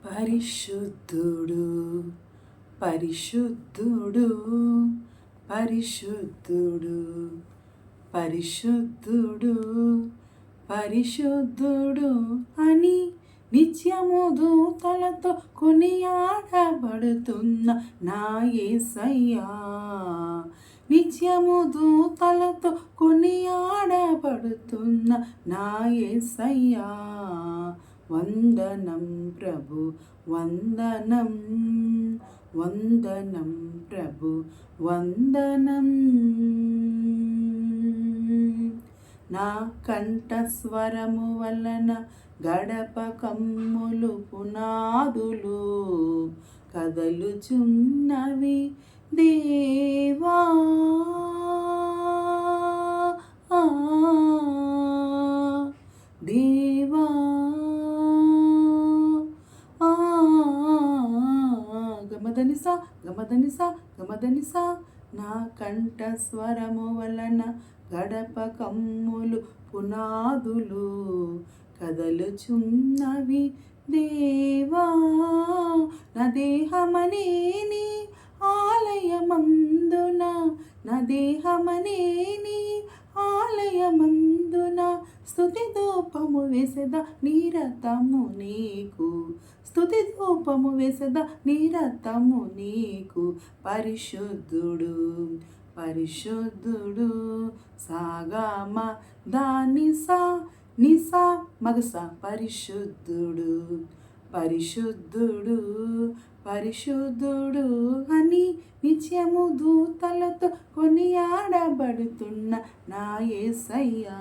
పరిశుద్ధుడు పరిశుద్ధుడు పరిశుద్ధుడు పరిశుద్ధుడు పరిశుద్ధుడు అని నిత్యము దూతలతో కొనియాడబడుతున్న నా యేసయ్యా. నిత్యము దూతలతో కొనియాడబడుతున్న నా యేసయ్యా. వందనం ప్రభు వందనం వందనం ప్రభు వందనం. నా కంఠస్వరము వలన గడప కమ్ములు పునాదులు కదలుచున్నవి దేవా. దేవా గమదనిసా గమదనిసా గమదనిసా. నా కంఠస్వరము వలన గడప కమ్ములు పునాదులు కదలుచున్నవి దేవా. నా దేహమనేని ఆలయమందున నా దేహమనేని ఆలయమందున స్తుతి ధూపము వేసెద నిరతము నీకు. స్తుతి ధూపము వేసెద నిరతము నీకు. పరిశుద్ధుడు పరిశుద్ధుడు సాగామ దానిసా నిసా మగసా. పరిశుద్ధుడు పరిశుద్ధుడు పరిశుద్ధుడు అని నిత్యము దూతలతో కొనియాడబడుతున్న నా యేసయ్యా.